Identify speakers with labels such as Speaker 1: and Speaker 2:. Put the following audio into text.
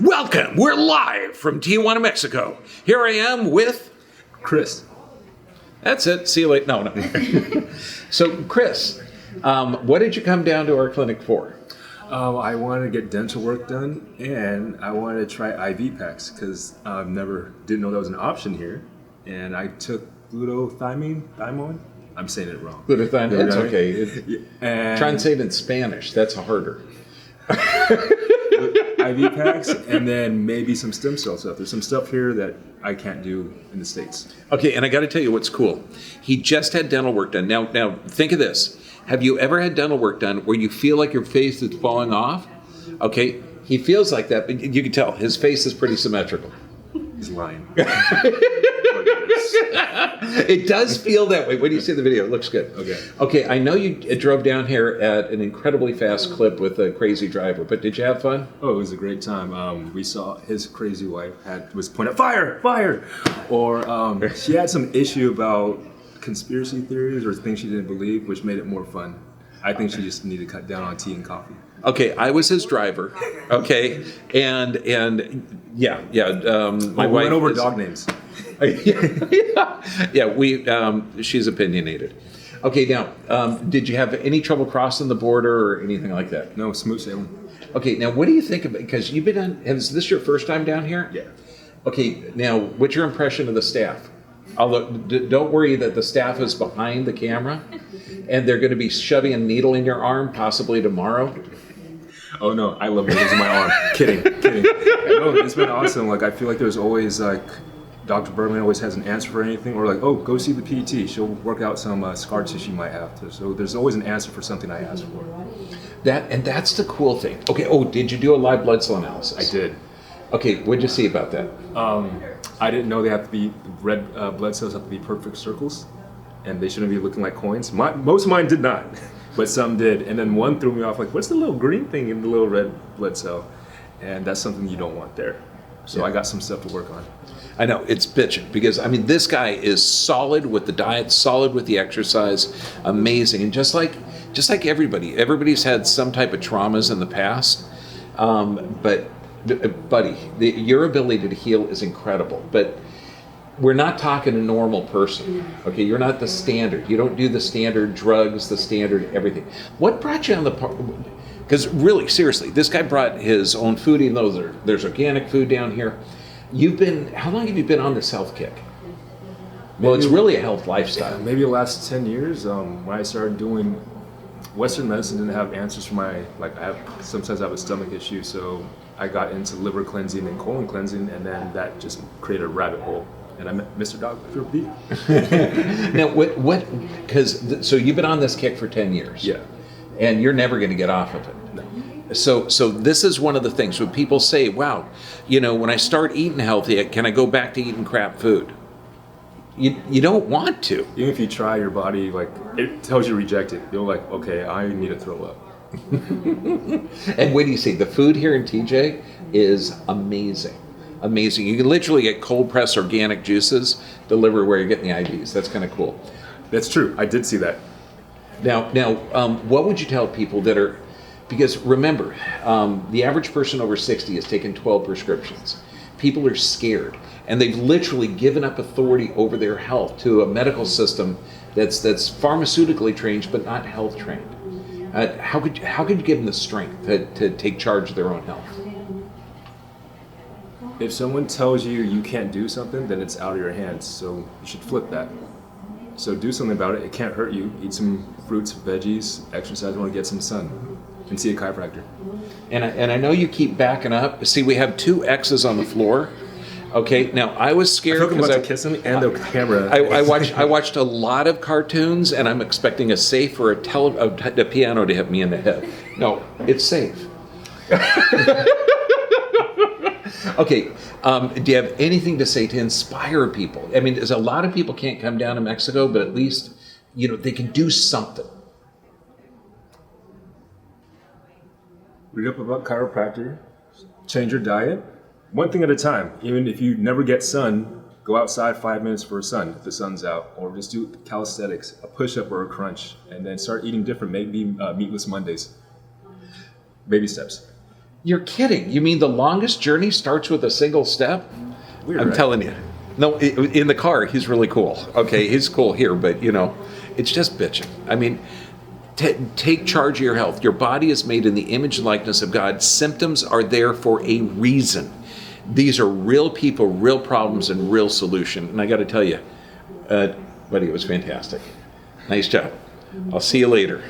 Speaker 1: Welcome. We're live from Tijuana, Mexico. Here I am with
Speaker 2: Chris.
Speaker 1: That's it. See you later. No. So, Chris, what did you come down to our clinic for?
Speaker 2: I wanted to get dental work done, and I wanted to try IV packs because I didn't know that was an option here. And I took thymine. I'm saying it wrong.
Speaker 1: Glutathione. It's
Speaker 2: Right?
Speaker 1: okay.
Speaker 2: And
Speaker 1: Try and say it in Spanish. That's harder.
Speaker 2: IV packs, and then maybe some stem cell stuff. There's some stuff here that I can't do in the States.
Speaker 1: Okay, and I got to tell you what's cool. He just had dental work done. Now, think of this. Have you ever had dental work done where you feel like your face is falling off? Okay, he feels like that, but you can tell his face is pretty symmetrical.
Speaker 2: He's lying.
Speaker 1: It does feel that way. When you see the video, it looks good. Okay, I know you drove down here at an incredibly fast clip with a crazy driver, but did you have fun?
Speaker 2: Oh, it was a great time. We saw his crazy wife was pointing fire, or she had some issue about conspiracy theories or things she didn't believe, which made it more fun. I think she just needed to cut down on tea and coffee.
Speaker 1: Okay, I was his driver. Okay, and yeah. My wife
Speaker 2: went over dog names.
Speaker 1: She's opinionated. Okay, now, did you have any trouble crossing the border or anything like that?
Speaker 2: No, smooth sailing.
Speaker 1: Okay, now what do you think of it? Because you've been on, is this your first time down here?
Speaker 2: Yeah.
Speaker 1: Okay, now what's your impression of the staff? Although, don't worry that the staff is behind the camera and they're going to be shoving a needle in your arm possibly tomorrow.
Speaker 2: Oh no, I love needles in my arm. Kidding. No, it's been awesome. Like, I feel like there's always Dr. Bergman always has an answer for anything, or like, oh, go see the PT. She'll work out some scar tissue you might have. So there's always an answer for something I asked for.
Speaker 1: That's the cool thing. Okay, did you do a live blood cell analysis?
Speaker 2: I did.
Speaker 1: Okay, what'd you see about that?
Speaker 2: I didn't know they have to be, red blood cells have to be perfect circles, and they shouldn't be looking like coins. Most of mine did not, but some did. And then one threw me off, like, what's the little green thing in the little red blood cell? And that's something you don't want there. So yeah. I got some stuff to work on.
Speaker 1: I know, it's bitching, because, I mean, this guy is solid with the diet, solid with the exercise, amazing. And just like everybody's had some type of traumas in the past, but buddy, your ability to heal is incredible. But we're not talking a normal person, okay? You're not the standard. You don't do the standard drugs, the standard everything. What brought you on the part? Because really, seriously, this guy brought his own food, even though there's organic food down here. How long have you been on this health kick? Well, it's really a health lifestyle.
Speaker 2: Maybe the last 10 years, when I started doing Western medicine, didn't have answers for sometimes I have a stomach issue, so I got into liver cleansing and colon cleansing, and then that just created a rabbit hole. And I met Mr. Dr. B.
Speaker 1: Now, so you've been on this kick for 10 years.
Speaker 2: Yeah.
Speaker 1: And you're never going to get off of it.
Speaker 2: No.
Speaker 1: So this is one of the things when people say, wow, when I start eating healthy, can I go back to eating crap food? You don't want to.
Speaker 2: Even if you try, your body, it tells you to reject it. You're like, okay, I need to throw up.
Speaker 1: And what do you see? The food here in TJ is amazing. Amazing. You can literally get cold pressed organic juices delivered where you're getting the IVs. That's kind of cool.
Speaker 2: That's true. I did see that.
Speaker 1: Now, what would you tell people that are, because remember, the average person over 60 has taken 12 prescriptions. People are scared, and they've literally given up authority over their health to a medical system that's pharmaceutically trained but not health trained. How could you give them the strength to take charge of their own health?
Speaker 2: If someone tells you can't do something, then it's out of your hands. So you should flip that. So do something about it. It can't hurt you. Eat some fruits, veggies, exercise, want to get some sun, and see a chiropractor.
Speaker 1: And I know you keep backing up. See, we have two X's on the floor. Okay, now I was scared
Speaker 2: because I kiss him and the camera.
Speaker 1: I watched a lot of cartoons, and I'm expecting a safe or a piano to hit me in the head. No, it's safe. Okay, do you have anything to say to inspire people? I mean, there's a lot of people can't come down to Mexico, but at least, they can do something.
Speaker 2: Read up about chiropractor, change your diet, one thing at a time. Even if you never get sun, go outside 5 minutes for a sun if the sun's out, or just do calisthenics, a push-up or a crunch, and then start eating different, maybe meatless Mondays. Baby steps.
Speaker 1: You're kidding. You mean the longest journey starts with a single step?
Speaker 2: Weird,
Speaker 1: I'm
Speaker 2: right?
Speaker 1: telling you. No, in the car, he's really cool. Okay, he's cool here, but it's just bitching. I mean, take charge of your health. Your body is made in the image and likeness of God. Symptoms are there for a reason. These are real people, real problems, and real solution. And I got to tell you, buddy, it was fantastic. Nice job. I'll see you later.